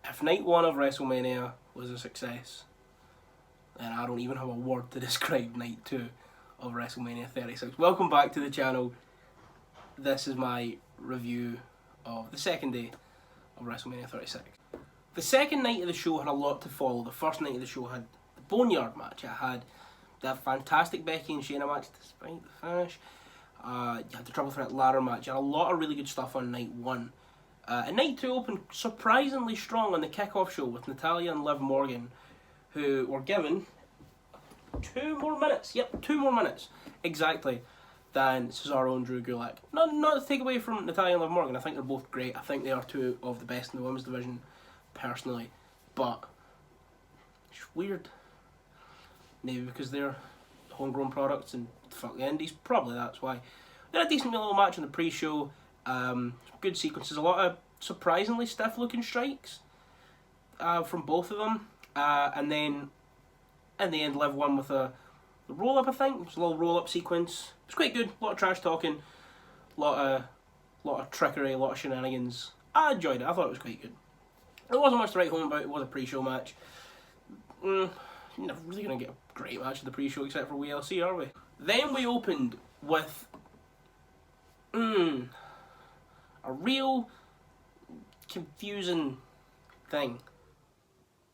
If night one of WrestleMania was a success, then I don't even have a word to describe night two of WrestleMania 36. Welcome back to the channel. This is my review of the second day of WrestleMania 36. The second night of the show had a lot to follow. The first night of the show had the Boneyard match. It had that fantastic Becky and Shayna match despite the finish. You had the Triple Threat ladder match. You had a lot of really good stuff on night one. And night two opened surprisingly strong on the kickoff show with Natalya and Liv Morgan, who were given 2 more minutes. Yep, 2 more minutes exactly than Cesaro and Drew Gulak. Not to take away from Natalya and Liv Morgan. I think they're both great. I think they are two of the best in the women's division, personally. But it's weird. Maybe because they're homegrown products and fuck the indies. Probably that's why. They had a decent little match in the pre-show. Some good sequences. A lot of surprisingly stiff-looking strikes from both of them. And then in the end, Liv won with a roll-up, I think. It was a little roll-up sequence. It was quite good. A lot of trash talking. A lot of trickery. A lot of shenanigans. I enjoyed it. I thought it was quite good. There wasn't much to write home about. It was a pre-show match. You're not really going to get a great match at the pre-show except for WLC, are we? Then we opened with a real confusing thing. It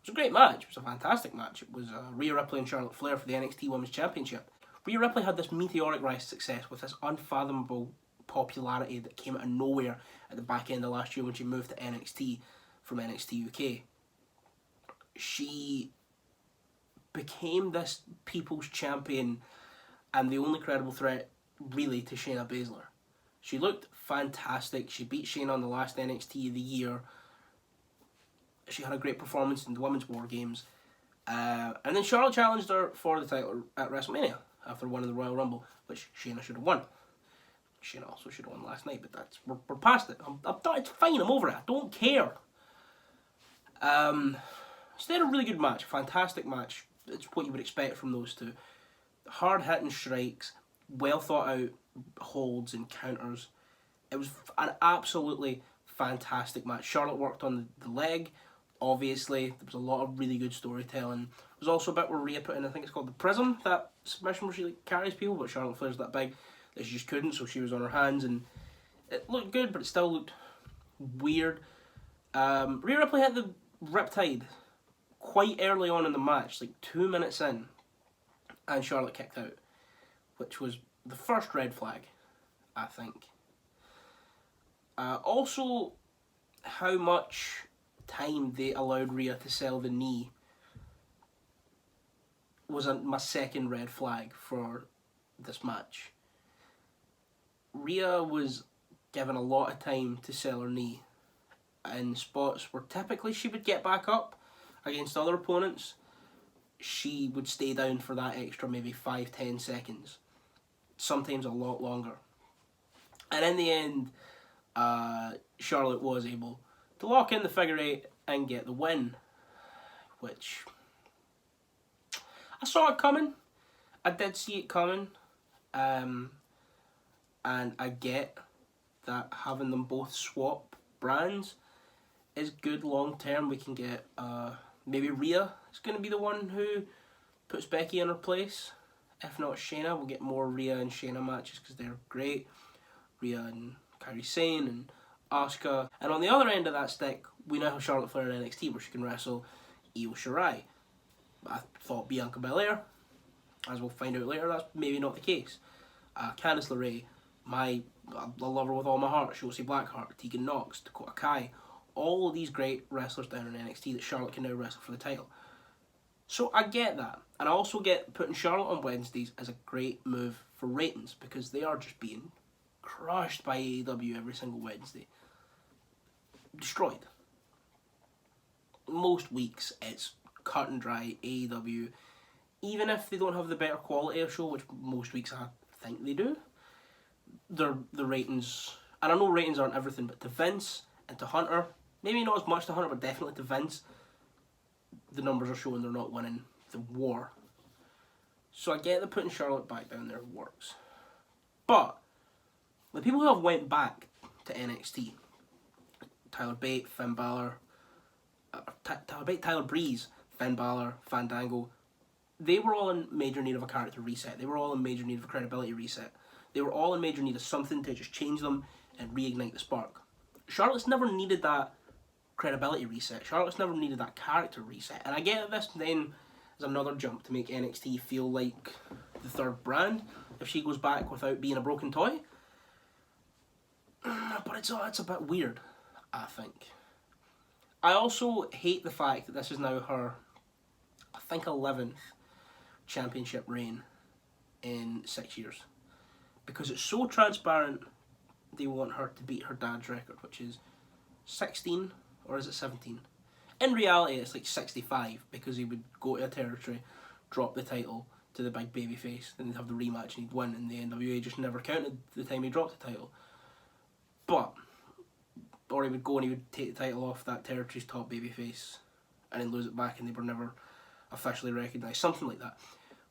was a great match. It was a fantastic match. It was Rhea Ripley and Charlotte Flair for the NXT Women's Championship. Rhea Ripley had this meteoric rise to success with this unfathomable popularity that came out of nowhere at the back end of last year when she moved to NXT from NXT UK. She became this people's champion and the only credible threat really to Shayna Baszler. She looked fantastic. She beat Shayna on the last NXT of the year. She had a great performance in the Women's War Games. And then Charlotte challenged her for the title at WrestleMania after winning the Royal Rumble, which Shayna should have won. Shayna also should have won last night, but we're past it. It's fine, I'm over it. I don't care. So they had a really good match, fantastic match. It's what you would expect from those two. Hard-hitting strikes, well-thought-out holds and counters. It was an absolutely fantastic match. Charlotte worked on the leg, obviously. There was a lot of really good storytelling. There was also a bit where Rhea put in, I think it's called the Prism, that submission where she carries people, but Charlotte Flair's that big that she just couldn't, so she was on her hands, and it looked good, but it still looked weird. Rhea Ripley had the Riptide quite early on in the match, like 2 minutes in, and Charlotte kicked out, which was the first red flag, I think. Also, how much time they allowed Rhea to sell the knee was my second red flag for this match. Rhea was given a lot of time to sell her knee in spots where typically she would get back up against other opponents. She would stay down for that extra maybe 5-10 seconds, sometimes a lot longer. And in the end, Charlotte was able to lock in the figure 8 and get the win, which I saw it coming. I did see it coming, and I get that having them both swap brands is good long term. We can get maybe Rhea is going to be the one who puts Becky in her place. If not Shayna, we'll get more Rhea and Shayna matches because they're great. Rhea and Kairi Sane and Asuka. And on the other end of that stick, we now have Charlotte Flair in NXT where she can wrestle Io Shirai. I thought Bianca Belair, as we'll find out later, that's maybe not the case. Candice LeRae, I love her with all my heart. Shotzi Blackheart, Tegan Nox, Dakota Kai, all of these great wrestlers down in NXT that Charlotte can now wrestle for the title. So I get that. And I also get putting Charlotte on Wednesdays as a great move for ratings because they are just being crushed by AEW every single Wednesday. Destroyed. Most weeks it's cut and dry AEW. Even if they don't have the better quality of show, which most weeks I think they do, the ratings, and I know ratings aren't everything, but to Vince and to Hunter, maybe not as much to Hunter, but definitely to Vince, the numbers are showing they're not winning the war. So I get that putting Charlotte back down there works. But the people who have went back to NXT, Tyler Bate, Finn Balor, Tyler Breeze, Finn Balor, Fandango, they were all in major need of a character reset. They were all in major need of a credibility reset. They were all in major need of something to just change them and reignite the spark. Charlotte's never needed that credibility reset. Charlotte's never needed that character reset. And I get this then is another jump to make NXT feel like the third brand if she goes back without being a broken toy. But it's a bit weird, I think. I also hate the fact that this is now her, I think, 11th championship reign in 6 years. Because it's so transparent they want her to beat her dad's record, which is 16, or is it 17? In reality, it's like 65, because he would go to a territory, drop the title to the big babyface, then they'd have the rematch and he'd win, and the NWA just never counted the time he dropped the title. But, or he would go and he would take the title off that territory's top babyface, and then lose it back, and they were never officially recognised, something like that.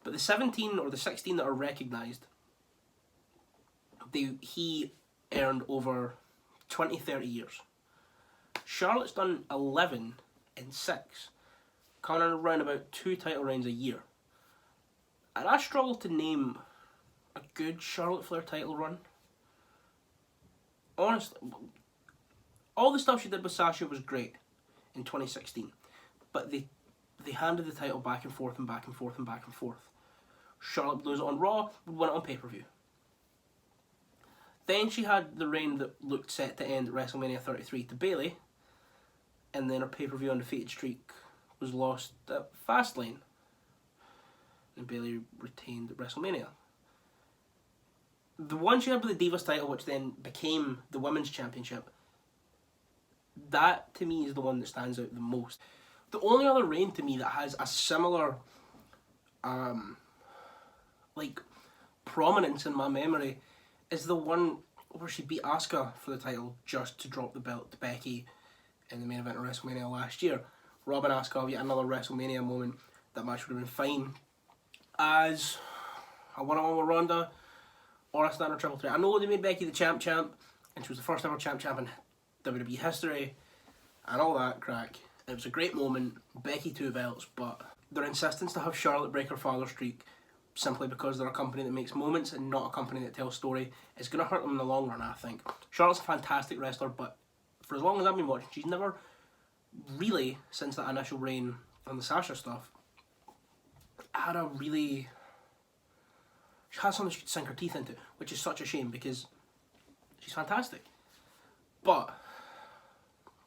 But the 17 or the 16 that are recognised, he earned over 20, 30 years. Charlotte's done 11 in 6, coming around about 2 title reigns a year. And I struggle to name a good Charlotte Flair title run. Honestly, all the stuff she did with Sasha was great in 2016, but they handed the title back and forth and back and forth and back and forth. Charlotte would lose it on Raw, would win it on pay-per-view. Then she had the reign that looked set to end at WrestleMania 33 to Bayley, and then her pay-per-view undefeated streak was lost at Fastlane, and Bayley retained at WrestleMania. The one she had with the Divas title, which then became the Women's Championship, that to me is the one that stands out the most. The only other reign to me that has a similar prominence in my memory is the one where she beat Asuka for the title just to drop the belt to Becky in the main event of WrestleMania last year. Rob and Asuka have yet another WrestleMania moment. That match would have been fine as a one-on-one with Ronda or a standard triple threat. I know they made Becky the champ, and she was the first ever champ in WWE history and all that crack. It was a great moment, Becky 2 belts, but their insistence to have Charlotte break her father's streak simply because they're a company that makes moments and not a company that tells story is going to hurt them in the long run, I think. Charlotte's a fantastic wrestler, but for as long as I've been watching, she's never really, since that initial reign on the Sasha stuff, had a really... She has something she could sink her teeth into, which is such a shame because she's fantastic. But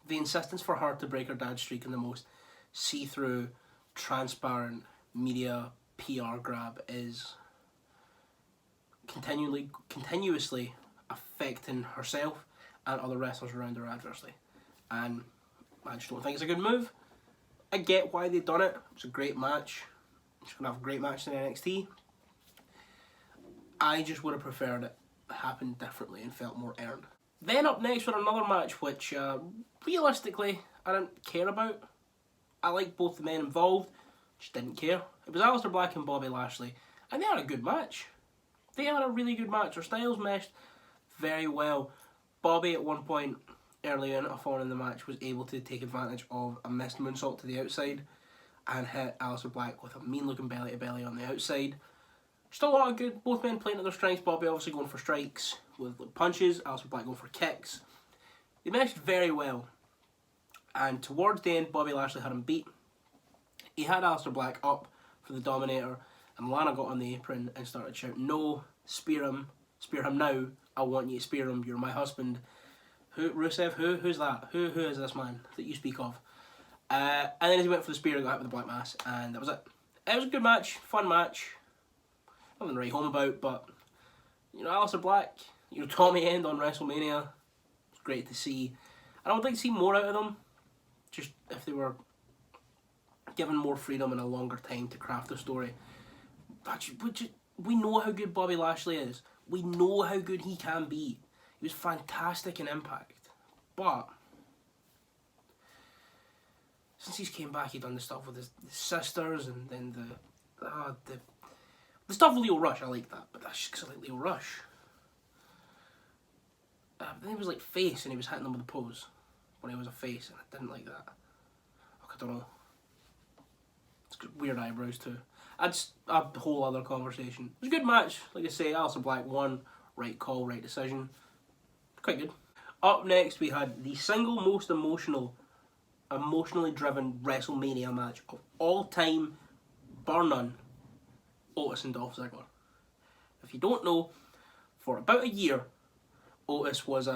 the insistence for her to break her dad's streak in the most see-through, transparent media PR grab is continuously affecting herself and other wrestlers around her adversely. And I just don't think it's a good move. I get why they've done it. It's a great match. She's going to have a great match in NXT. I just would have preferred it happened differently and felt more earned. Then up next with another match which realistically I didn't care about. I liked both the men involved, just didn't care. It was Aleister Black and Bobby Lashley, and they had a good match. They had a really good match. Their styles meshed very well. Bobby at one point early on in the match was able to take advantage of a missed moonsault to the outside and hit Aleister Black with a mean looking belly to belly on the outside. Just a lot of good, both men playing to their strengths. Bobby obviously going for strikes with punches, Aleister Black going for kicks. They meshed very well. And towards the end, Bobby Lashley had him beat. He had Aleister Black up for the Dominator, and Lana got on the apron and started shouting, "No, spear him now, I want you to spear him, you're my husband." Who, Rusev, who's that? Who is this man that you speak of? And then he went for the spear and got hit with the Black Mass, and that was it. It was a good match, fun match. Nothing to write home about, but Aleister Black, Tommy End on WrestleMania, it's great to see. And I would like to see more out of them, just if they were given more freedom and a longer time to craft the story. But we know how good Bobby Lashley is. We know how good he can be. He was fantastic in Impact. But since he's came back, he's done the stuff with his sisters, and then the stuff with Leo Rush. I like that, but that's just because I like Leo Rush. Then he was like face, and he was hitting them with a pose when he was a face, and I didn't like that. I don't know. It's got weird eyebrows too. That's a whole other conversation. It was a good match. Like I say, Aleister Black won. Right call, right decision. Quite good. Up next, we had the single most emotionally driven WrestleMania match of all time, bar none, Otis and Dolph Ziggler. If you don't know, for about a year, Otis was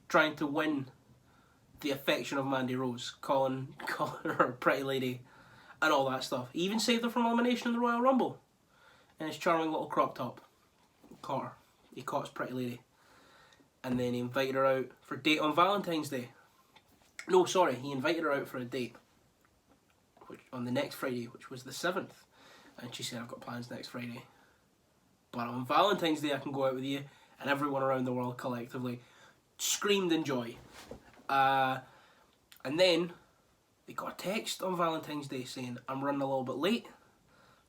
trying to win the affection of Mandy Rose, calling her pretty lady and all that stuff. He even saved her from elimination in the Royal Rumble in his charming little crop top. Caught her. He caught his pretty lady. And then he invited her out for a date on Valentine's Day. No, sorry, he invited her out for a date on the next Friday, which was the 7th. And she said, I've got plans next Friday. But on Valentine's Day I can go out with you. And everyone around the world collectively screamed in joy. And then they got a text on Valentine's Day saying, I'm running a little bit late.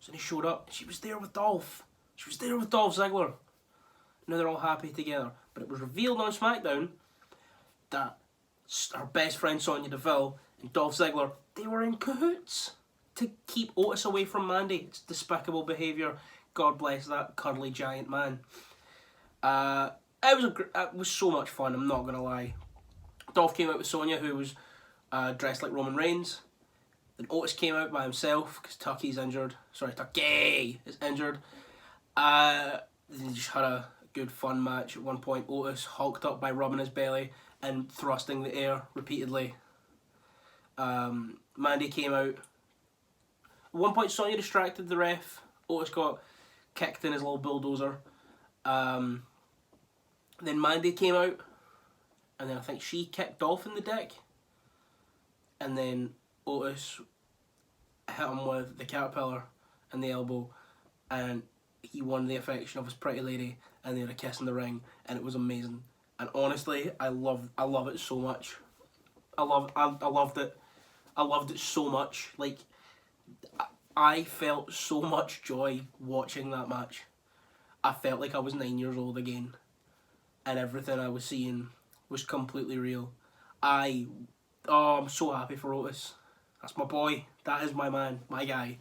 So they showed up. She was there with Dolph. She was there with Dolph Ziggler. Now they're all happy together. But it was revealed on SmackDown that her best friend Sonya Deville and Dolph Ziggler, they were in cahoots to keep Otis away from Mandy. It's despicable behaviour. God bless that cuddly giant man. It was so much fun, I'm not going to lie. Dolph came out with Sonya, who was dressed like Roman Reigns. Then Otis came out by himself because Tucky's injured. Sorry, Tucky is injured. Then they just had a good fun match. At one point, Otis hulked up by rubbing his belly and thrusting the air repeatedly. Mandy came out. At one point, Sonya distracted the ref. Otis got kicked in his little bulldozer. Then Mandy came out. And then I think she kicked Dolph in the dick. And then Otis hit him with the caterpillar and the elbow. And he won the affection of his pretty lady. And they had a kiss in the ring. And it was amazing. And honestly, I love it so much. I loved it. I loved it so much. Like, I felt so much joy watching that match. I felt like I was 9 years old again. And everything I was seeing was completely real. I'm so happy for Otis. That's my boy. That is my man. My guy.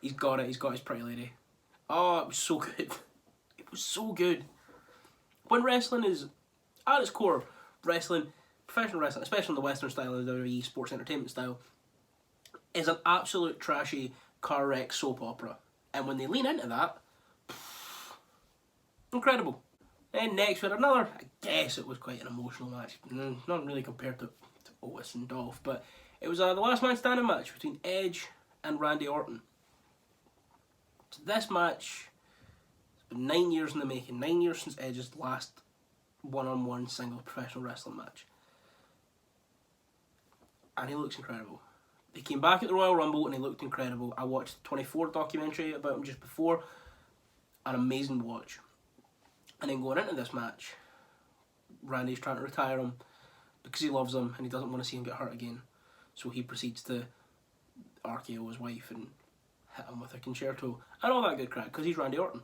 He's got it. He's got his pretty lady. Oh, it was so good. It was so good. When wrestling is, at its core, wrestling, professional wrestling, especially in the Western style and the WWE sports entertainment style, is an absolute trashy car wreck soap opera. And when they lean into that, incredible. Then next we had another, I guess it was quite an emotional match. Not really compared to Otis and Dolph, but it was the last man standing match between Edge and Randy Orton. So this match, it's been 9 years in the making. 9 years since Edge's last one-on-one single professional wrestling match. And he looks incredible. He came back at the Royal Rumble and he looked incredible. I watched the 24 documentary about him just before. An amazing watch. And then going into this match, Randy's trying to retire him because he loves him and he doesn't want to see him get hurt again. So he proceeds to RKO his wife and hit him with a concerto and all that good crap because he's Randy Orton.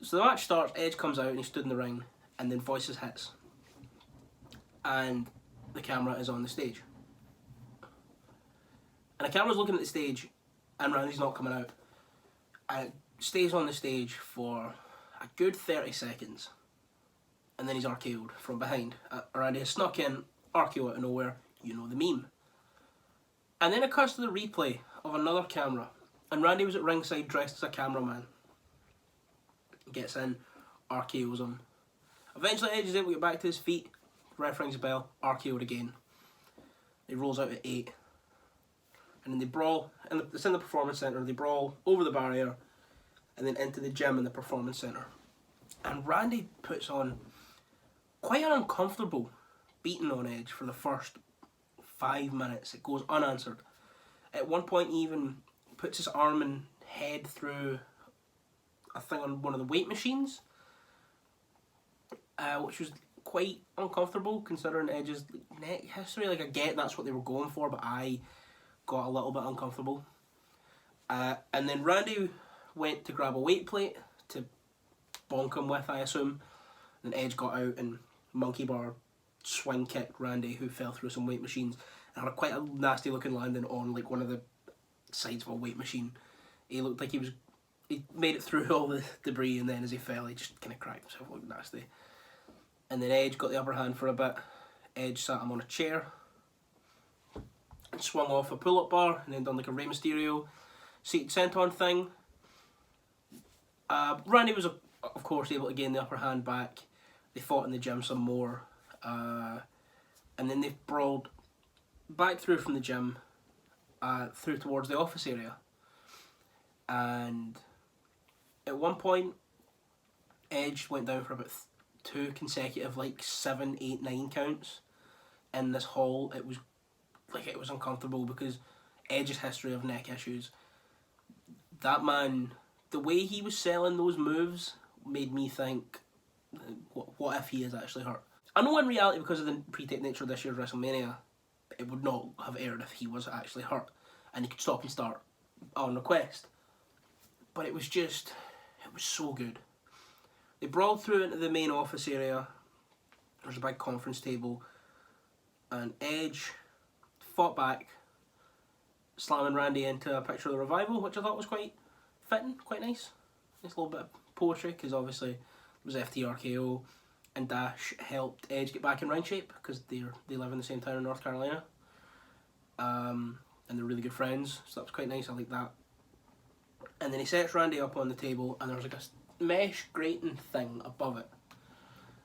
So the match starts, Edge comes out and he stood in the ring and then Voices hits. And the camera is on the stage. And the camera's looking at the stage and Randy's not coming out. And it stays on the stage for a good 30 seconds. And then he's RKO'd from behind. Randy has snuck in, RKO out of nowhere. You know the meme. And then it cuts to the replay of another camera. And Randy was at ringside dressed as a cameraman. Gets in, RKO's him. Eventually Edge is able to get back to his feet. Ref rings a bell, RKO'd again. He rolls out at 8. And then they brawl, and it's in the Performance Centre, they brawl over the barrier and then into the gym in the Performance Centre. And Randy puts on quite an uncomfortable beating on Edge for the first 5 minutes. It goes unanswered. At one point he even puts his arm and head through a thing on one of the weight machines, which was quite uncomfortable considering Edge's neck history. Like, I get that's what they were going for, but I got a little bit uncomfortable. And then Randy went to grab a weight plate to bonk him with, I assume. Then Edge got out and monkey bar swing kicked Randy, who fell through some weight machines. and had quite a nasty looking landing on like one of the sides of a weight machine. He looked like he made it through all the debris, and then as he fell, he just kind of cracked himself. Looked nasty. And then Edge got the upper hand for a bit. Edge sat him on a chair, and swung off a pull-up bar, and then done like a Rey Mysterio seated senton thing. Randy was, of course, able to gain the upper hand back. They fought in the gym some more, and then they brawled back through from the gym, through towards the office area. And at one point, Edge went down for about 2 consecutive, like 7, 8, 9 counts in this hall. It was uncomfortable because Edge's history of neck issues. That man, the way he was selling those moves made me think, what if he is actually hurt? I know in reality, because of the pre-tape nature of this year's WrestleMania, it would not have aired if he was actually hurt and he could stop and start on request. But it was so good. They brawled through into the main office area. There's a big conference table, and Edge fought back, slamming Randy into a picture of the Revival, which I thought was quite fitting, quite nice. Nice little bit of poetry, because obviously it was FTRKO, and Dash helped Edge get back in ring shape, because they live in the same town in North Carolina. And they're really good friends, so that was quite nice, I like that. And then he sets Randy up on the table, and there's like a mesh grating thing above it.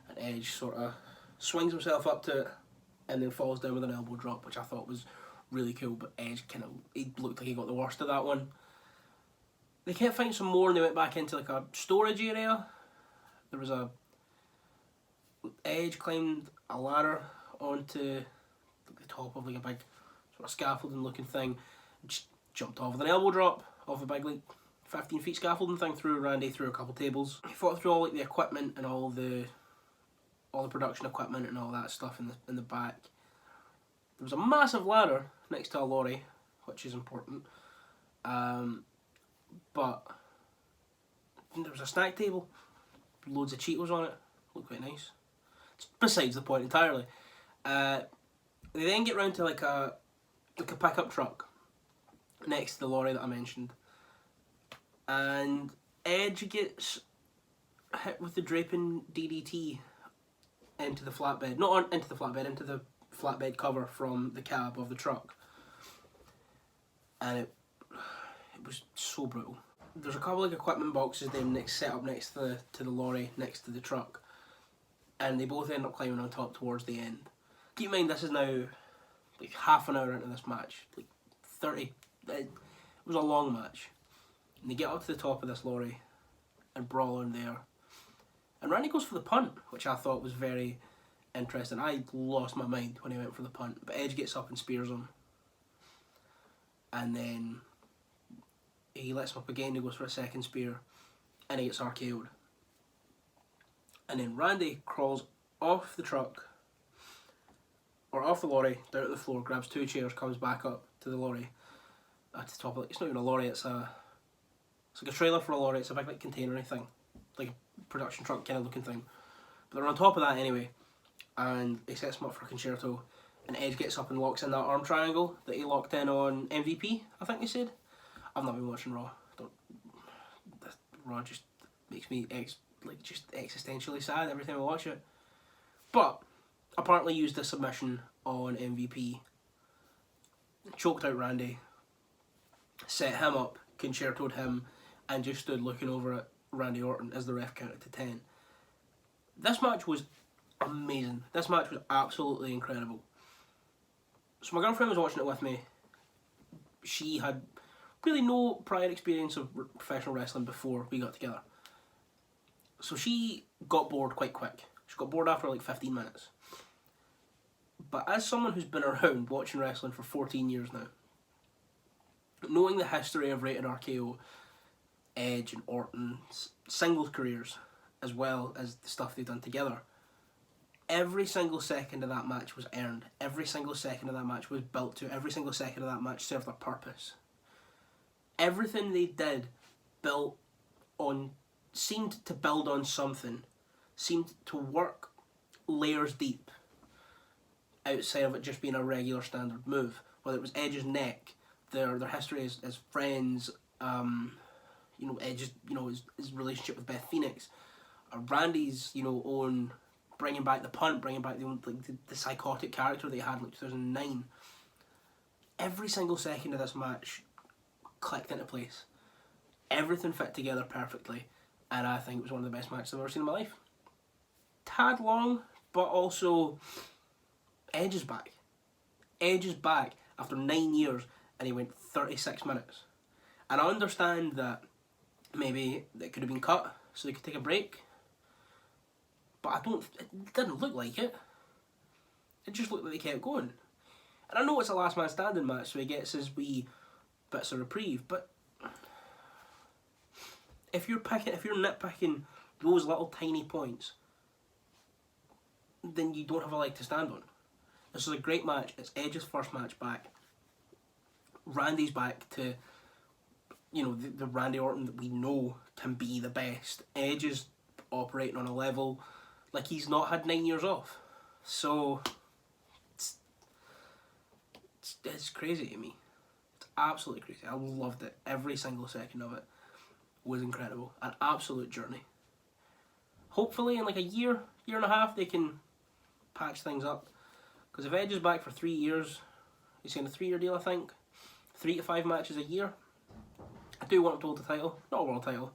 And Edge sort of swings himself up to it, and then falls down with an elbow drop, which I thought was really cool, but Edge he looked like he got the worst of that one. They kept finding some more, and they went back into like a storage area. There was Edge climbed a ladder onto the top of like a big sort of scaffolding looking thing, just jumped off with an elbow drop off a big like 15 feet scaffolding thing, through Randy through a couple tables. He fought through all like the equipment and all the production equipment and all that stuff in the back. There was a massive ladder next to a lorry, which is important. But there was a snack table, loads of Cheetos on it, looked quite nice. It's besides the point entirely. They then get round to like a pickup truck next to the lorry that I mentioned, and Edge gets hit with the draping DDT into the flatbed, into the flatbed cover from the cab of the truck, and it was so brutal. There's a couple of equipment boxes then set up next to the lorry, next to the truck, and they both end up climbing on top towards the end. Keep in mind, this is now like half an hour into this match, like 30. It was a long match, and they get up to the top of this lorry and brawl in there. And Randy goes for the punt, which I thought was very interesting. I lost my mind when he went for the punt, but Edge gets up and spears him. And then he lets him up again, he goes for a second spear, and he gets RKO'd. And then Randy crawls off the truck, or off the lorry, down to the floor, grabs 2 chairs, comes back up to the lorry. At the top of it, it's not even a lorry, it's like a trailer for a lorry, it's a big like containery thing, like a production truck kind of looking thing. But they're on top of that anyway, and he sets him up for a concerto, and Edge gets up and locks in that arm triangle that he locked in on MVP, I think they said. I've not been watching Raw. Raw just makes me just existentially sad every time I watch it. But apparently used a submission on MVP, choked out Randy, set him up, concertoed him, and just stood looking over at Randy Orton as the ref counted to 10. This match was amazing. This match was absolutely incredible. So my girlfriend was watching it with me. She had really no prior experience of professional wrestling before we got together. So she got bored quite quick. She got bored after like 15 minutes. But as someone who's been around watching wrestling for 14 years now, knowing the history of Rated RKO, Edge and Orton's singles careers, as well as the stuff they've done together, every single second of that match was earned. Every single second of that match was built to. Every single second of that match served a purpose. Everything they did seemed to build on something, seemed to work layers deep. outside of it just being a regular standard move. Whether it was Edge's neck, their history as friends, Edge's his relationship with Beth Phoenix, Randy's own bringing back the punt, bringing back the psychotic character they had in 2009. Every single second of this match clicked into place. Everything fit together perfectly, and I think it was one of the best matches I've ever seen in my life. Tad long, but also Edge is back. Edge is back after 9 years, and he went 36 minutes. And I understand that maybe it could have been cut so they could take a break, but it didn't look like it. It just looked like they kept going. And I know it's a last man standing match, so he gets his wee bits of reprieve, but if you're nitpicking those little tiny points, then you don't have a leg to stand on. This is a great match. It's Edge's first match back. Randy's back to, the Randy Orton that we know can be the best. Edge is operating on a level like he's not had 9 years off. So it's crazy to me. It's absolutely crazy. I loved it. Every single second of it was incredible. An absolute journey. Hopefully in like a year and a half they can patch things up. Because if Edge is back for 3 years, he's saying a 3-year deal I think. 3 to 5 matches a year. I do want him to hold the title. Not a world title.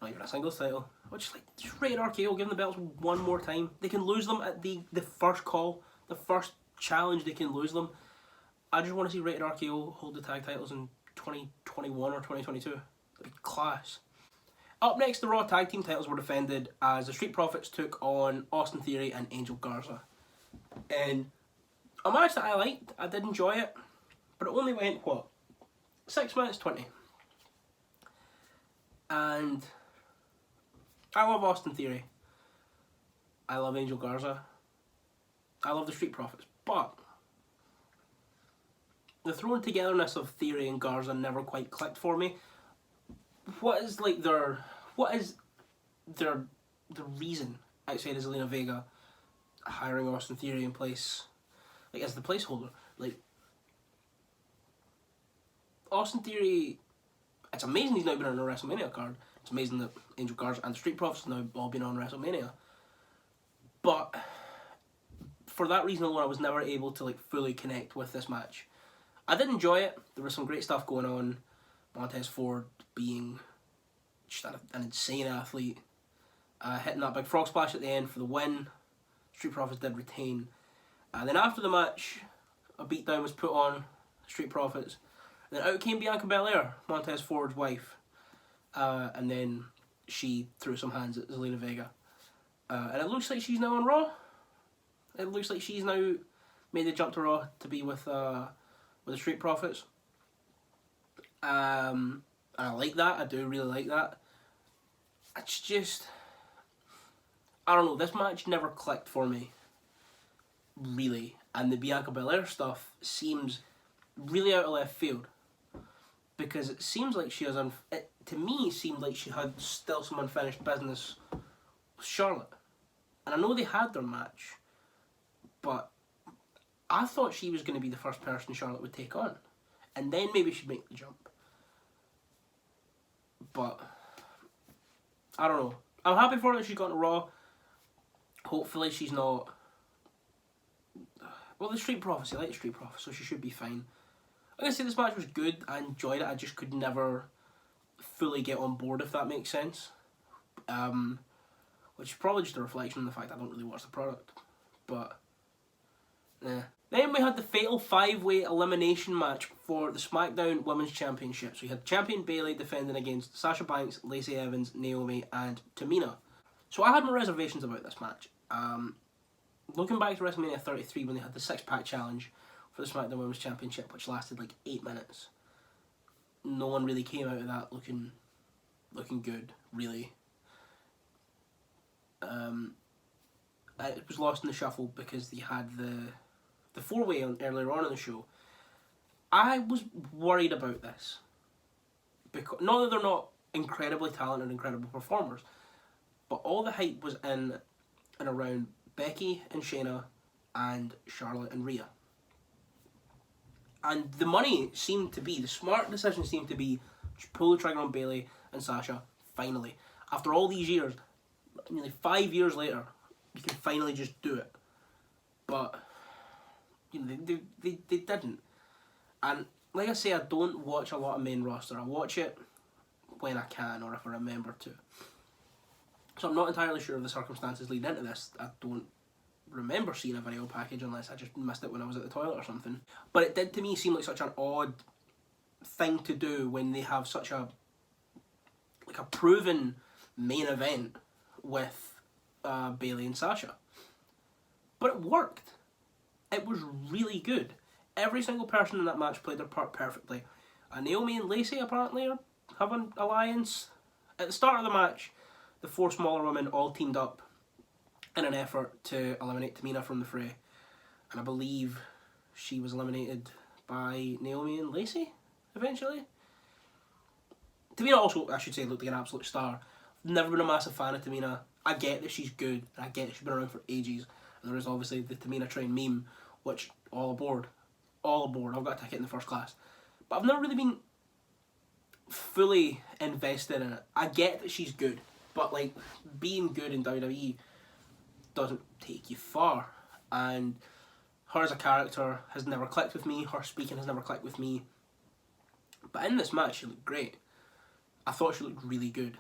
Not even a singles title. Just rated RKO, give them the belts one more time. They can lose them at the first call. The first challenge they can lose them. I just want to see Rated RKO hold the tag titles in 2021 or 2022. That'd be class. Up next, the Raw Tag Team titles were defended as the Street Profits took on Austin Theory and Angel Garza. And a match that I liked, I did enjoy it, but it only went, 6 minutes 20. And I love Austin Theory. I love Angel Garza. I love the Street Profits, but the thrown togetherness of Theory and Garza never quite clicked for me. What is the reason outside of Zelina Vega hiring Austin Theory in place, as the placeholder? Austin Theory, it's amazing he's now been on a WrestleMania card. It's amazing that Angel Garza and the Street Profits have now all been on WrestleMania. But for that reason alone, I was never able to fully connect with this match. I did enjoy it. There was some great stuff going on. Montez Ford being just an insane athlete. Hitting that big frog splash at the end for the win. Street Profits did retain. Then after the match, a beatdown was put on Street Profits. And then out came Bianca Belair, Montez Ford's wife. And then she threw some hands at Zelina Vega. And it looks like she's now on Raw. It looks like she's now made the jump to Raw to be with the Street Profits. And I like that. I do really like that. It's just, I don't know, this match never clicked for me, really. And the Bianca Belair stuff seems really out of left field, because it seems like she has, to me, it seemed like she had still some unfinished business with Charlotte. And I know they had their match, but I thought she was going to be the first person Charlotte would take on, and then maybe she'd make the jump. But I don't know. I'm happy for her that she's gone to Raw. Hopefully she's not... Well, the Street Profits, I like the Street Profits, so she should be fine. I'm going to say this match was good. I enjoyed it. I just could never fully get on board, if that makes sense. Which is probably just a reflection on the fact I don't really watch the product. But, yeah. Then we had the fatal 5-way elimination match for the SmackDown Women's Championship. So we had champion Bayley defending against Sasha Banks, Lacey Evans, Naomi, and Tamina. So I had my reservations about this match. Looking back to WrestleMania 33 when they had the 6-pack challenge for the SmackDown Women's Championship, which lasted 8 minutes. No one really came out of that looking good, really. It was lost in the shuffle because they had the 4-way earlier on in the show. I was worried about this, because not that they're not incredibly talented, incredible performers, but all the hype was in and around Becky and Shayna and Charlotte and Rhea. And the money seemed to be, the smart decision seemed to be, just pull the trigger on Bayley and Sasha, finally. After all these years, nearly 5 years later, you can finally just do it. But, you know, they didn't. And like I say, I don't watch a lot of main roster. I watch it when I can, or if I remember to. So I'm not entirely sure of the circumstances leading into this. I don't remember seeing a video package unless I just missed it when I was at the toilet or something. But it did to me seem like such an odd thing to do when they have such a proven main event with Bayley and Sasha. But it worked. It was really good. Every single person in that match played their part perfectly. Naomi and Lacey apparently have an alliance. At the start of the match, the four smaller women all teamed up in an effort to eliminate Tamina from the fray. And I believe she was eliminated by Naomi and Lacey, eventually. Tamina also, I should say, looked like an absolute star. Never been a massive fan of Tamina. I get that she's good, and I get that she's been around for ages. And there is obviously the Tamina train meme, which, all aboard. I've got a ticket in the first class. But I've never really been fully invested in it. I get that she's good, but like, being good in WWE doesn't take you far. And her as a character has never clicked with me. Her speaking has never clicked with me. But in this match, she looked great. I thought she looked really good.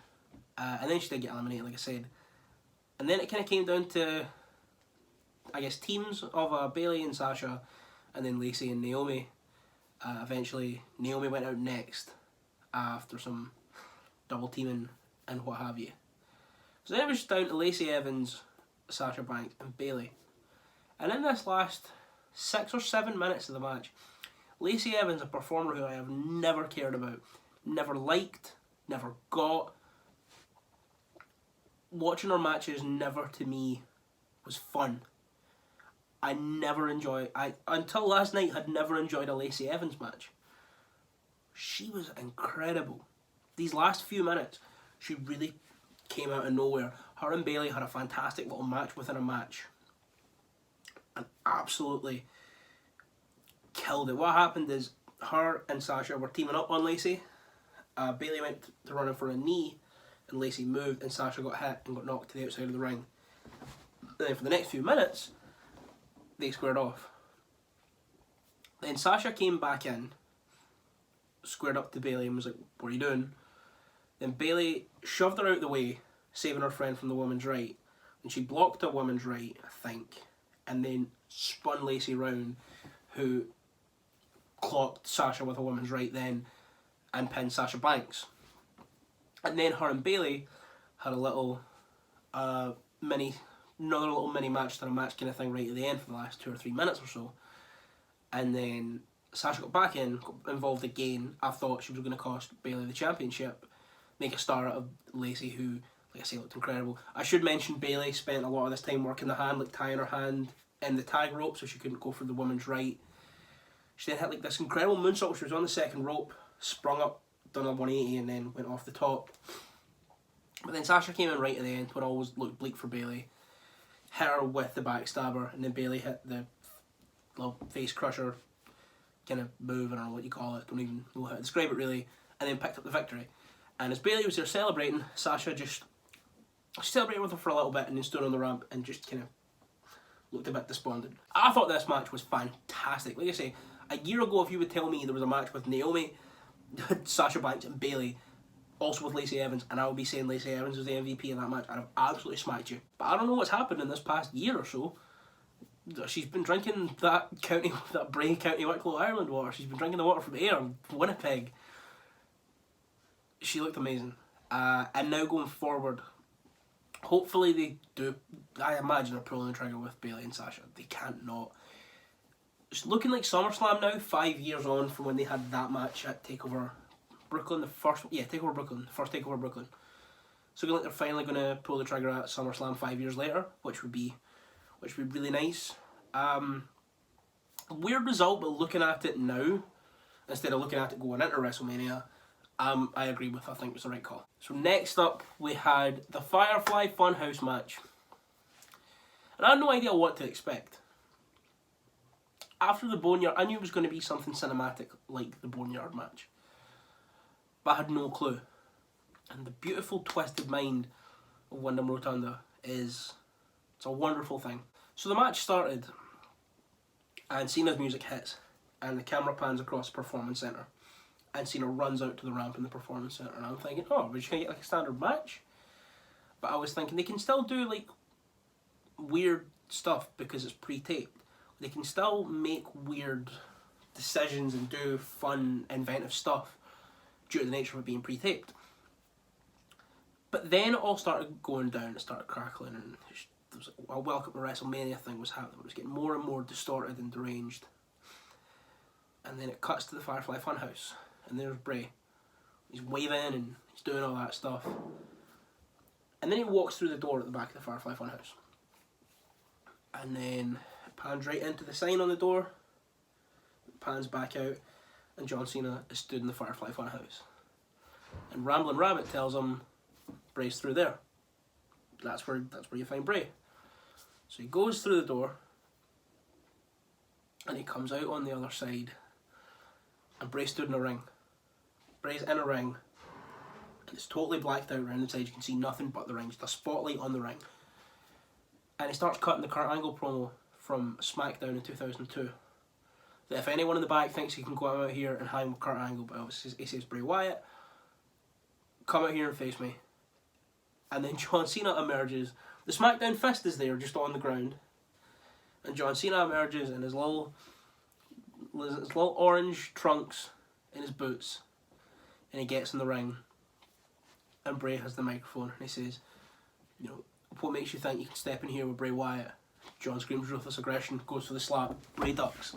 And then she did get eliminated, like I said. And then it kind of came down to, I guess, teams of Bayley and Sasha, and then Lacey and Naomi. Eventually, Naomi went out next after some double teaming and what have you. So then it was just down to Lacey Evans, Sasha Banks, and Bayley. And in this last 6 or 7 minutes of the match, Lacey Evans, a performer who I have never cared about, never liked, never got. Watching her matches never, to me, was fun. Until last night, had never enjoyed a Lacey Evans match. She was incredible. These last few minutes, she really came out of nowhere. Her and Bayley had a fantastic little match within a match. And absolutely killed it. What happened is, her and Sasha were teaming up on Lacey. Bayley went to run in for a knee, and Lacey moved, and Sasha got hit and got knocked to the outside of the ring. And then for the next few minutes, they squared off. Then Sasha came back in, squared up to Bayley and was like, "What are you doing?" Then Bayley shoved her out the way, saving her friend from the woman's right. And she blocked a woman's right, I think, and then spun Lacey round, who clocked Sasha with a woman's right then, and pinned Sasha Banks. And then her and Bayley had a little another little mini match to a match kind of thing right at the end for the last 2 or 3 minutes or so. And then Sasha got back in, got involved again. I thought she was going to cost Bayley the championship, make a star out of Lacey, who, like I say, looked incredible. I should mention Bayley spent a lot of this time working the hand, like tying her hand in the tag rope so she couldn't go for the woman's right. She then had like this incredible moonsault. She was on the second rope, sprung up, done a 180, and then went off the top. But then Sasha came in right at the end when all was looked bleak for Bayley. Hit her with the backstabber, and then Bayley hit the little face crusher kind of move, I don't know what you call it, don't even know how to describe it really, and then picked up the victory. And as Bayley was there celebrating, Sasha just celebrated with her for a little bit and then stood on the ramp and just kind of looked a bit despondent. I thought this match was fantastic. Like I say, a year ago if you would tell me there was a match with Naomi, Sasha Banks and Bayley, also with Lacey Evans, and I would be saying Lacey Evans was the MVP in that match, I'd have absolutely smacked you. But I don't know what's happened in this past year or so. She's been drinking that Bray County Wicklow Ireland water. She's been drinking the water from Ayr, Winnipeg. She looked amazing. And now going forward, hopefully they do. I imagine they're pulling the trigger with Bayley and Sasha. They can't not. It's looking like SummerSlam now, 5 years on from when they had that match at TakeOver Brooklyn, the first TakeOver Brooklyn. So looking like they're finally going to pull the trigger at SummerSlam 5 years later, which would be really nice. Weird result, but looking at it now, instead of looking at it going into WrestleMania, I agree with. I think it was the right call. So next up, we had the Firefly Funhouse match. And I had no idea what to expect. after the Boneyard, I knew it was going to be something cinematic like the Boneyard match. But I had no clue. And the beautiful twisted mind of Wyndham Rotunda it's a wonderful thing. So the match started, and Cena's music hits, and the camera pans across the Performance Centre, and Cena runs out to the ramp in the Performance Centre, and I'm thinking, oh, we're just going to get like a standard match? But I was thinking they can still do like weird stuff because it's pre-taped. They can still make weird decisions and do fun, inventive stuff due to the nature of it being pre-taped. But then it all started going down, it started crackling, and there was a welcome to WrestleMania thing was happening. It was getting more and more distorted and deranged. And then it cuts to the Firefly Funhouse, and there's Bray. He's waving and he's doing all that stuff. And then he walks through the door at the back of the Firefly Funhouse. And then it pans right into the sign on the door, it pans back out, and John Cena is stood in the Firefly Funhouse. And Ramblin' Rabbit tells him, Bray's through there. That's where you find Bray. So he goes through the door, and he comes out on the other side, and Bray stood in a ring. Bray's in a ring, and it's totally blacked out around the side. You can see nothing but the ring, just a spotlight on the ring. And he starts cutting the Kurt Angle promo from SmackDown in 2002. That if anyone in the back thinks he can go out here and hang with Kurt Angle, but obviously he says, Bray Wyatt, come out here and face me. And then John Cena emerges. The SmackDown fist is there, just on the ground. And John Cena emerges in his little orange trunks in his boots. And he gets in the ring. And Bray has the microphone. And he says, you know, what makes you think you can step in here with Bray Wyatt? John screams ruthless aggression, goes for the slap, Bray ducks.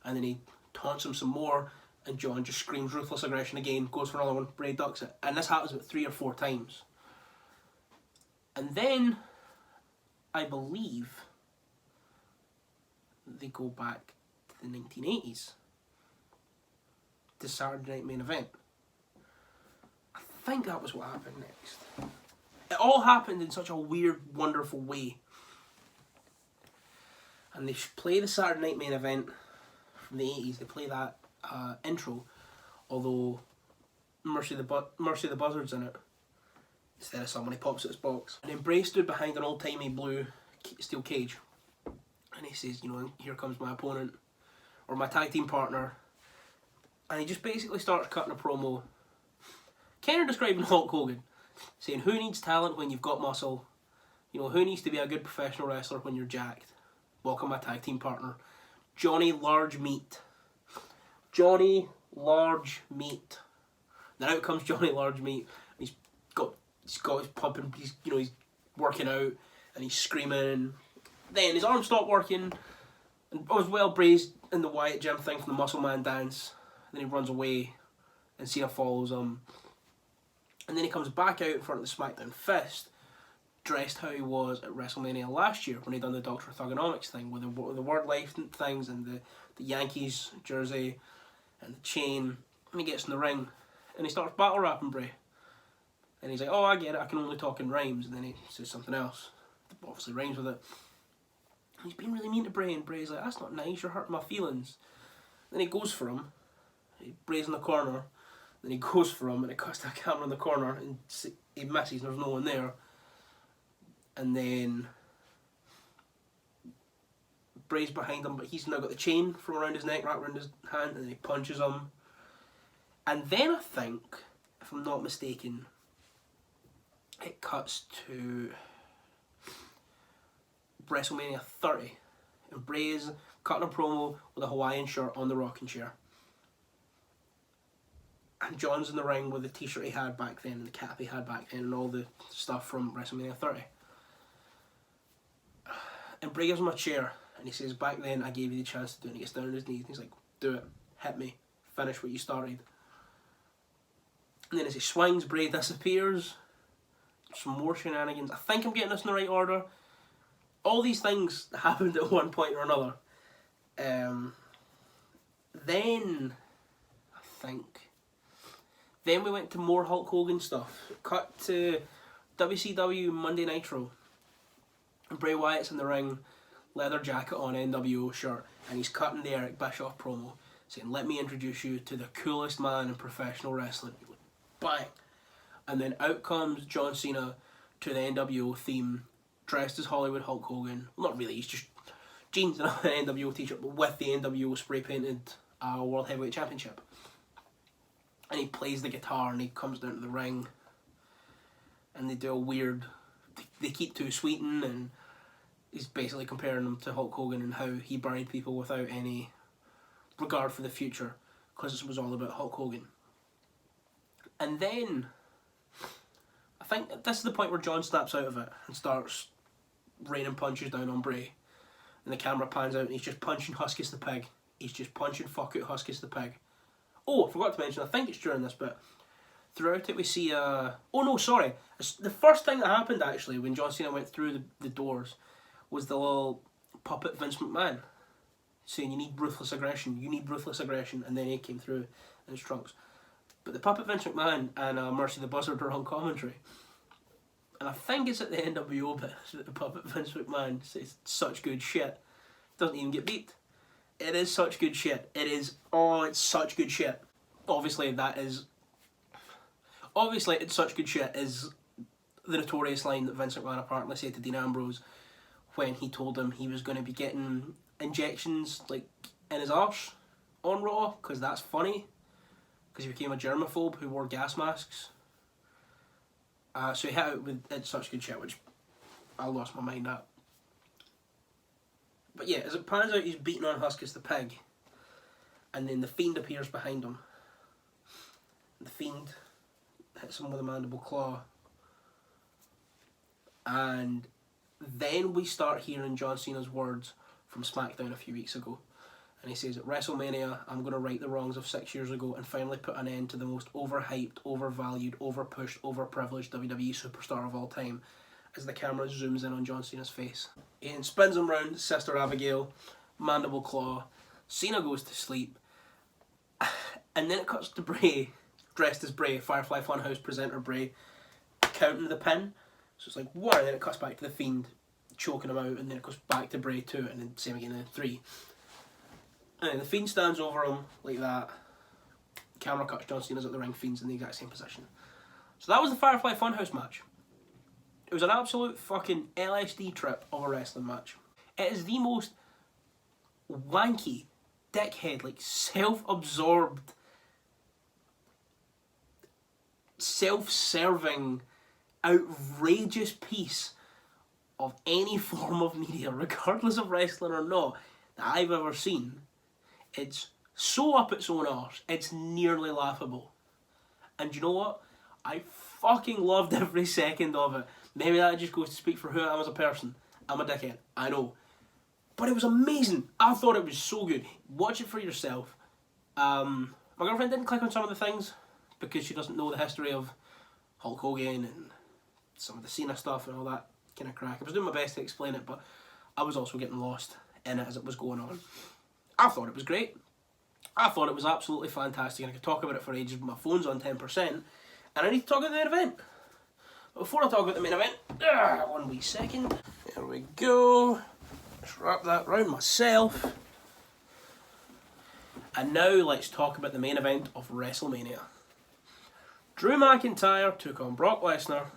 And then he taunts him some more. And John just screams ruthless aggression again, goes for another one, Bray ducks it. And this happens about 3 or 4 times. And then, I believe, they go back to the 1980s. The Saturday Night Main Event. I think that was what happened next. It all happened in such a weird, wonderful way. And they play the Saturday Night Main Event from the 80s. They play that intro, although Mercy the Buzzard's in it instead of someone. He pops at his box. And then Bray stood behind an old-timey blue steel cage, and he says, you know, here comes my opponent, or my tag team partner. And he just basically starts cutting a promo, kind of describing Hulk Hogan, saying who needs talent when you've got muscle, you know, who needs to be a good professional wrestler when you're jacked. Welcome my tag team partner, Johnny Large Meat. Johnny Large Meat. Then out comes Johnny Large Meat. He's got his pumping. He's working out and he's screaming. Then his arms stop working, and as well, Bray's in the Wyatt Gym thing from the Muscle Man dance. Then he runs away, and Cena follows him. And then he comes back out in front of the SmackDown Fist, dressed how he was at WrestleMania last year when he done the Dr. Thugonomics thing with the Word Life things and the Yankees jersey and the chain. And he gets in the ring and he starts battle rapping Bray. And he's like, oh, I get it, I can only talk in rhymes. And then he says something else, obviously rhymes with it. And he's being really mean to Bray, and Bray's like, that's not nice, you're hurting my feelings. Then he goes for him. Bray's in the corner. Then he goes for him, and it cuts to a camera in the corner, and he misses, and there's no one there. And then Bray's behind him, but he's now got the chain from around his neck, wrapped around his hand, and he punches him. And then I think, if I'm not mistaken, it cuts to WrestleMania 30, and Bray's cutting a promo with a Hawaiian shirt on the rocking chair. And John's in the ring with the t-shirt he had back then, and the cap he had back then, and all the stuff from WrestleMania 30. And Bray gives him a chair, and he says, back then I gave you the chance to do it. And he gets down on his knees, and he's like, do it, hit me, finish what you started. And then as he swings, Bray disappears. Some more shenanigans. I think I'm getting this in the right order. All these things happened at one point or another. Then we went to more Hulk Hogan stuff. Cut to WCW Monday Nitro. And Bray Wyatt's in the ring. leather jacket on, NWO shirt, and he's cutting the Eric Bischoff promo, saying, "Let me introduce you to the coolest man in professional wrestling." Bang! And then out comes John Cena to the NWO theme, dressed as Hollywood Hulk Hogan. Well, not really, he's just jeans and an NWO t-shirt, but with the NWO spray painted World Heavyweight Championship. And he plays the guitar and he comes down to the ring and they do a weird, they keep too sweeting, and he's basically comparing them to Hulk Hogan and how he buried people without any regard for the future, because it was all about Hulk Hogan. And then I think this is the point where John snaps out of it and starts raining punches down on Bray, and the camera pans out and he's just punching Huskus the Pig. He's just punching fuck out Huskus the Pig. Oh, I forgot to mention, I think it's during this bit, throughout it we see oh no, sorry, the first thing that happened actually when John Cena went through the doors was the little puppet Vince McMahon saying, "You need ruthless aggression, you need ruthless aggression," and then he came through in his trunks. But the puppet Vince McMahon and Mercy the Buzzard are on commentary, and I think it's at the NWO bit that the puppet Vince McMahon says such good shit, doesn't even get beeped. It is such good shit. It is, oh, it's such good shit. Obviously it's such good shit is the notorious line that Vince McMahon apparently said to Dean Ambrose when he told him he was going to be getting injections like in his arse on Raw, because that's funny, because he became a germaphobe who wore gas masks. So he hit out with "It's such good shit," which I lost my mind at. But yeah, as it pans out, he's beating on Huskus the Pig, and then the Fiend appears behind him. The Fiend hits him with a mandible claw, and then we start hearing John Cena's words from SmackDown a few weeks ago, and he says, "At WrestleMania, I'm going to right the wrongs of 6 years ago and finally put an end to the most overhyped, overvalued, overpushed, overprivileged WWE superstar of all time," as the camera zooms in on John Cena's face. Ian spins him round, Sister Abigail, mandible claw, Cena goes to sleep, and then it cuts to Bray, dressed as Bray, Firefly Funhouse presenter Bray, counting the pin. So it's like 1, and then it cuts back to the Fiend, choking him out, and then it goes back to Bray 2, and then same again in 3. And then the Fiend stands over him like that. Camera cuts, John Cena's at the ring, Fiend's in the exact same position. So that was the Firefly Funhouse match. It was an absolute fucking LSD trip of a wrestling match. It is the most wanky, dickhead, like self-absorbed, self-serving, outrageous piece of any form of media, regardless of wrestling or not, that I've ever seen. It's so up its own arse, it's nearly laughable. And you know what? I fucking loved every second of it. Maybe that just goes to speak for who I am as a person. I'm a dickhead, I know. But it was amazing. I thought it was so good. Watch it for yourself. My girlfriend didn't click on some of the things because she doesn't know the history of Hulk Hogan and some of the Cena stuff and all that kind of crack. I was doing my best to explain it, but I was also getting lost in it as it was going on. I thought it was great. I thought it was absolutely fantastic, and I could talk about it for ages, but my phone's on 10%, and I need to talk about the main event. But before I talk about the main event, 1 wee second. There we go. Just wrap that round myself. And now let's talk about the main event of WrestleMania. Drew McIntyre took on Brock Lesnar,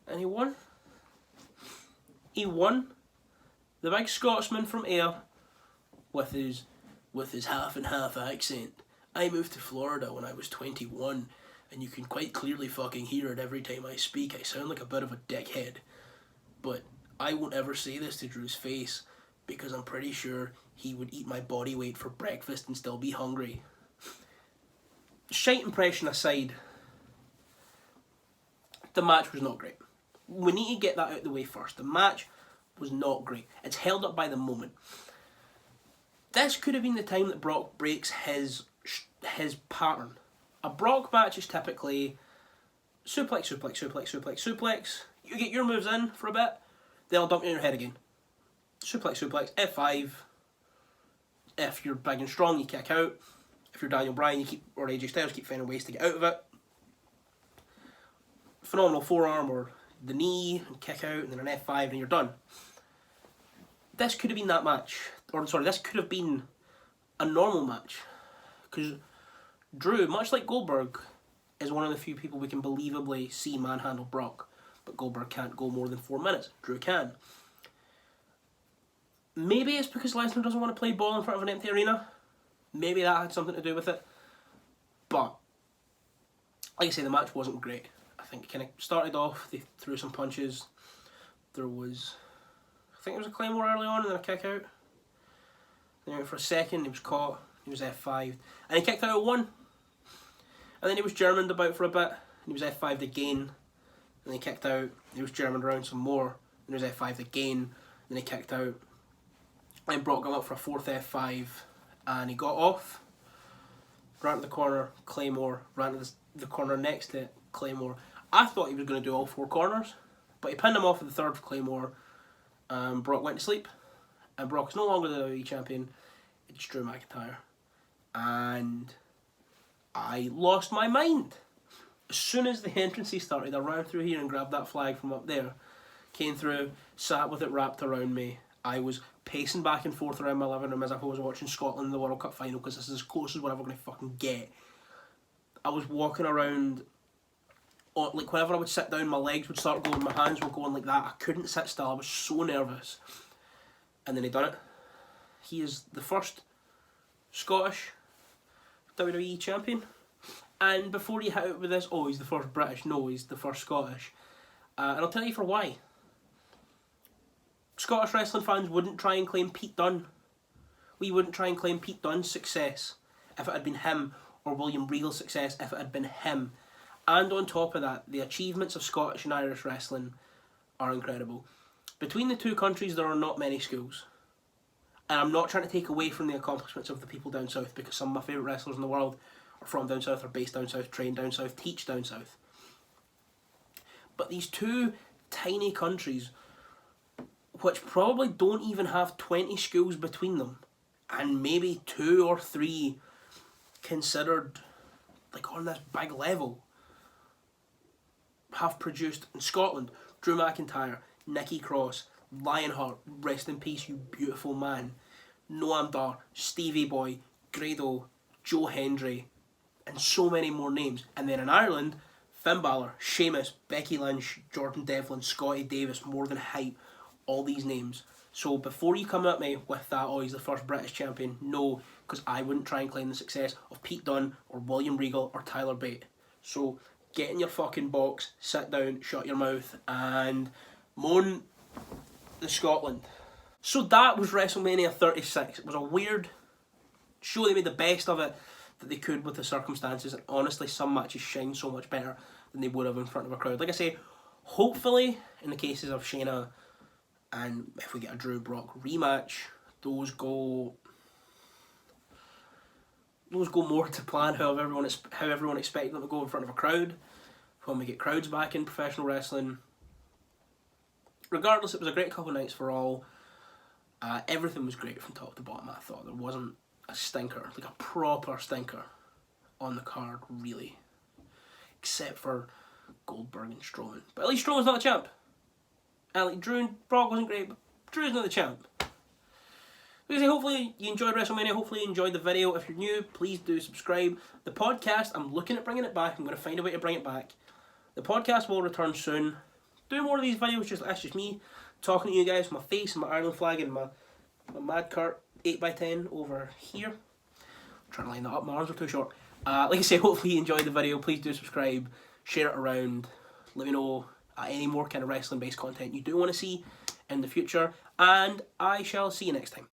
and he won. He won. The big Scotsman from Ayr, with his half and half accent. "I moved to Florida when I was 21, and you can quite clearly fucking hear it every time I speak. I sound like a bit of a dickhead. But I won't ever say this to Drew's face, because I'm pretty sure he would eat my body weight for breakfast and still be hungry." Shite impression aside, the match was not great. We need to get that out of the way first. The match was not great. It's held up by the moment. This could have been the time that Brock breaks his pattern. A Brock match is typically suplex, suplex, suplex, suplex, suplex. You get your moves in for a bit, they'll dump you in your head again. Suplex, suplex, F5. If you're big and strong, you kick out. If you're Daniel Bryan, or AJ Styles, keep finding ways to get out of it. Phenomenal forearm or the knee, and kick out, and then an F5, and you're done. this could have been that match. Or, sorry, this could have been a normal match. Because Drew, much like Goldberg, is one of the few people we can believably see manhandle Brock. But Goldberg can't go more than 4 minutes. Drew can. Maybe it's because Lesnar doesn't want to play ball in front of an empty arena. Maybe that had something to do with it. But, like I say, the match wasn't great. I think it kind of started off, they threw some punches. There was, I think it was a Claymore early on and then a kick out. Then he went for a second, he was caught, he was F5'd. And he kicked out at 1. And then he was Germaned about for a bit. And he was F5'd again. And he kicked out, he was Germaned around some more. And he was F5'd again. Then he kicked out. And Brock got up for a 4th F5. And he got off. Ran to the corner, Claymore. Ran to the corner next to it, Claymore. I thought he was going to do all 4 corners. But he pinned him off at the 3rd Claymore. Brock went to sleep. And Brock is no longer the WWE champion. It's Drew McIntyre. And I lost my mind. As soon as the entrance started, I ran through here and grabbed that flag from up there. Came through, sat with it wrapped around me. I was pacing back and forth around my living room as if I was watching Scotland in the World Cup final, because this is as close as we're ever going to fucking get. I was walking around, like whenever I would sit down, my legs would start going, my hands were going like that. I couldn't sit still, I was so nervous. And then he done it. He is the first Scottish WWE champion. And before you hit out with this, oh, he's the first British. No, he's the first Scottish. And I'll tell you for why. Scottish wrestling fans wouldn't try and claim Pete Dunne. We wouldn't try and claim Pete Dunne's success if it had been him, or William Regal's success if it had been him. And on top of that, the achievements of Scottish and Irish wrestling are incredible. Between the two countries, there are not many schools. And I'm not trying to take away from the accomplishments of the people down south, because some of my favourite wrestlers in the world are from down south, are based down south, train down south, teach down south. But these two tiny countries, which probably don't even have 20 schools between them, and maybe 2 or 3 considered like on this big level, have produced in Scotland Drew McIntyre, Nikki Cross, Lionheart, rest in peace you beautiful man, Noam Dar, Stevie Boy, Grado, Joe Hendry, and so many more names. And then in Ireland, Finn Balor, Sheamus, Becky Lynch, Jordan Devlin, Scotty Davis, more than hype, all these names. So before you come at me with that, oh, he's the first British champion, no, because I wouldn't try and claim the success of Pete Dunne or William Regal or Tyler Bate. So get in your fucking box, sit down, shut your mouth, and moan the Scotland. So that was WrestleMania 36. It was a weird show. They made the best of it that they could with the circumstances, and honestly some matches shine so much better than they would have in front of a crowd. Like I say, hopefully in the cases of Shayna, and if we get a Drew Brock rematch, those go more to plan how everyone expected them to go in front of a crowd when we get crowds back in professional wrestling. Regardless, it was a great couple of nights for all. Everything was great from top to bottom. I thought there wasn't a stinker, like a proper stinker, on the card really, except for Goldberg and Strowman. But at least Strowman's not the champ. And like Drew and Brock wasn't great, but Drew's not the champ. Like I say, hopefully you enjoyed WrestleMania. Hopefully you enjoyed the video. If you're new, please do subscribe. The podcast, I'm looking at bringing it back. I'm going to find a way to bring it back. The podcast will return soon. Doing more of these videos, that's just me talking to you guys, my face and my Ireland flag and my Mad Cart 8x10 over here. I'm trying to line that up, my arms are too short. Like I say, hopefully you enjoyed the video. Please do subscribe, share it around, let me know any more kind of wrestling based content you do want to see in the future, and I shall see you next time.